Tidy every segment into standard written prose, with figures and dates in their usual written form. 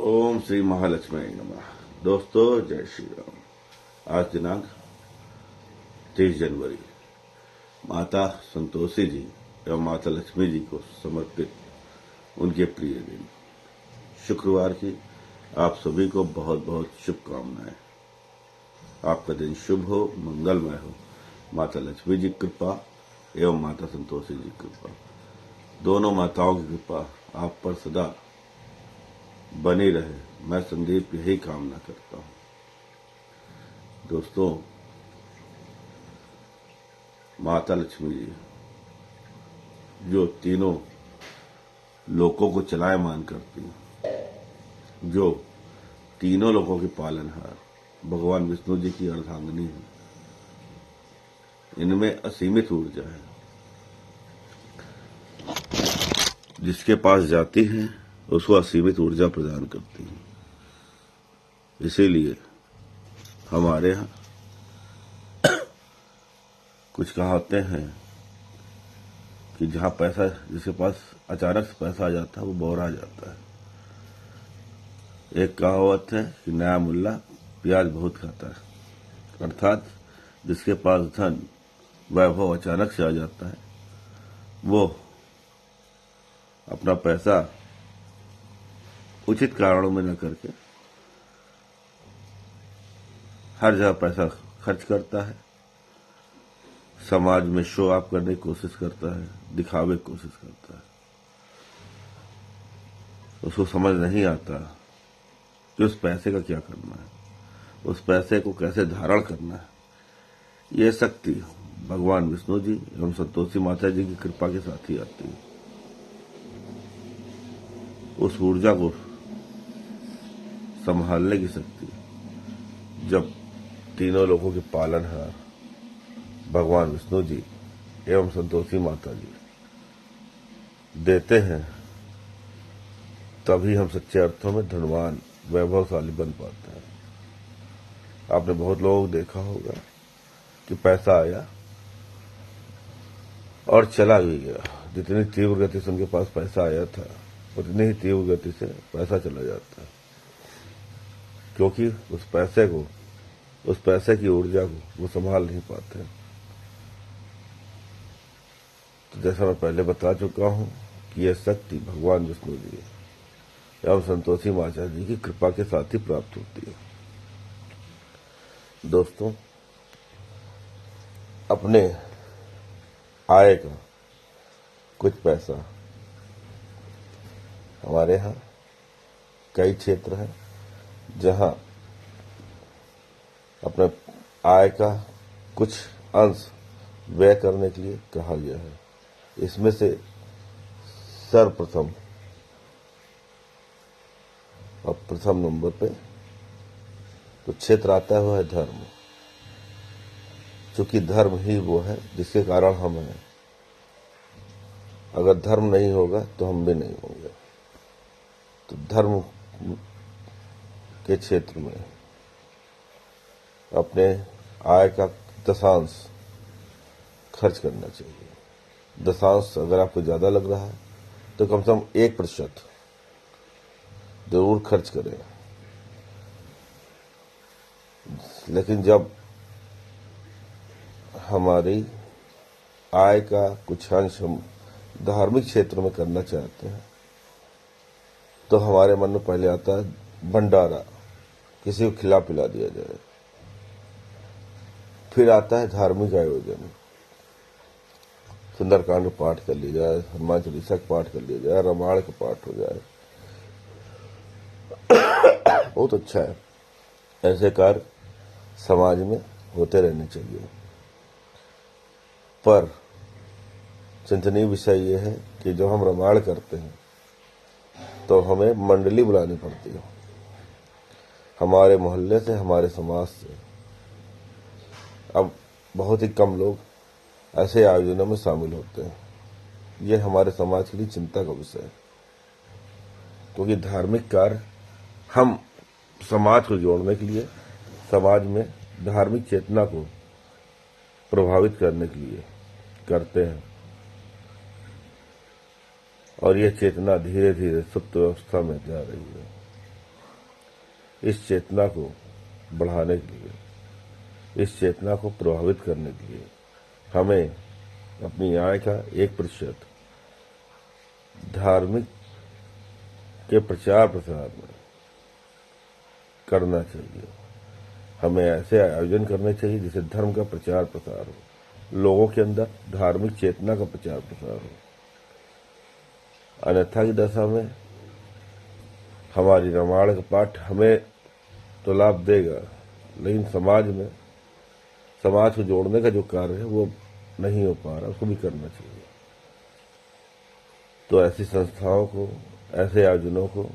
ओम श्री महालक्ष्मी नमः। दोस्तों, जय श्री राम। आज दिनांक 23 जनवरी माता संतोषी जी एवं माता लक्ष्मी जी को समर्पित उनके प्रिय दिन शुक्रवार की आप सभी को बहुत बहुत शुभकामनाएं। आपका दिन शुभ हो, मंगलमय हो। माता लक्ष्मी जी की कृपा एवं माता संतोषी जी की कृपा, दोनों माताओं की कृपा आप पर सदा बनी रहे, मैं संदीप यही कामना करता हूं। दोस्तों, माता लक्ष्मी जी जो तीनों लोकों को चलायमान करती हैं, जो तीनों लोकों की पालनहार भगवान विष्णु जी की अर्धांगिनी है, इनमें असीमित ऊर्जा है। जिसके पास जाती हैं उसको असीमित ऊर्जा प्रदान करती हैं। इसीलिए हमारे यहाँ कुछ कहावतें हैं कि जहां पैसा, जिसके पास अचानक से पैसा आ जाता है वो बौरा जाता है। एक कहावत है कि नया मुल्ला प्याज बहुत खाता है, अर्थात जिसके पास धन वैभव अचानक से आ जाता है वो अपना पैसा उचित कारणों में न करके हर जगह पैसा खर्च करता है, समाज में शो ऑफ करने की कोशिश करता है, दिखावे की कोशिश करता है। उसको समझ नहीं आता कि उस पैसे का क्या करना है, उस पैसे को कैसे धारण करना है। ये शक्ति भगवान विष्णु जी एवं संतोषी माता जी की कृपा के साथ ही आती है। उस ऊर्जा को संभालने की शक्ति जब तीनों लोगों के पालनहार भगवान विष्णु जी एवं संतोषी माता जी देते हैं, तभी हम सच्चे अर्थों में धनवान वैभवशाली बन पाते हैं। आपने बहुत लोगों को देखा होगा कि पैसा आया और चला भी गया। जितनी तीव्र गति से उनके पास पैसा आया था उतनी ही तीव्र गति से पैसा चला जाता है, क्योंकि उस पैसे की ऊर्जा को वो संभाल नहीं पाते। तो जैसा मैं पहले बता चुका हूं कि यह शक्ति भगवान विष्णु जी एवं संतोषी माता जी की कृपा के साथ ही प्राप्त होती है। दोस्तों, अपने आय का कुछ पैसा, हमारे यहाँ कई क्षेत्र हैं जहां अपने आय का कुछ अंश व्यय करने के लिए कहा गया है। इसमें से सर्वप्रथम और प्रथम नंबर पे तो क्षेत्र आता है वो है धर्म। क्योंकि धर्म ही वो है जिसके कारण हम हैं। अगर धर्म नहीं होगा तो हम भी नहीं होंगे। तो धर्म के क्षेत्र में अपने आय का दशांश खर्च करना चाहिए। दशांश अगर आपको ज्यादा लग रहा है तो कम से कम 1% जरूर खर्च करें। लेकिन जब हमारी आय का कुछ अंश हम धार्मिक क्षेत्र में करना चाहते हैं तो हमारे मन में पहले आता है भंडारा, किसी को खिला पिला दिया जाए। फिर आता है धार्मिक आयोजन, सुंदरकांड पाठ कर लिया जाए, हनुमान चालीसा का पाठ कर लिया जाए, रामायण का पाठ हो जाए, बहुत अच्छा है। ऐसे कार्य समाज में होते रहने चाहिए। पर चिंतनीय विषय यह है कि जब हम रामायण करते हैं तो हमें मंडली बुलानी पड़ती है, हमारे मोहल्ले से, हमारे समाज से। अब बहुत ही कम लोग ऐसे आयोजनों में शामिल होते हैं। ये हमारे समाज के लिए चिंता का विषय है, क्योंकि धार्मिक कार्य हम समाज को जोड़ने के लिए, समाज में धार्मिक चेतना को प्रभावित करने के लिए करते हैं। और यह चेतना धीरे धीरे सुप्त अवस्था में जा रही है। इस चेतना को बढ़ाने के लिए, इस चेतना को प्रभावित करने के लिए हमें अपनी आय का 1% धार्मिक के प्रचार प्रसार में करना चाहिए। हमें ऐसे आयोजन करने चाहिए जिससे धर्म का प्रचार प्रसार हो, लोगों के अंदर धार्मिक चेतना का प्रचार प्रसार हो। अन्यथा की दशा में हमारी रामायण का पाठ हमें तो लाभ देगा, लेकिन समाज को जोड़ने का जो कार्य है वो नहीं हो पा रहा, उसको भी करना चाहिए। तो ऐसी संस्थाओं को, ऐसे आयोजनों को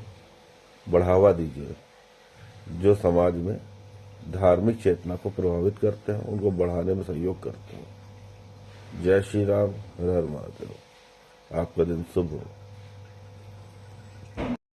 बढ़ावा दीजिए जो समाज में धार्मिक चेतना को प्रभावित करते हैं, उनको बढ़ाने में सहयोग करते हैं। जय श्री राम, हर हर महादेव। आपका दिन शुभ हो।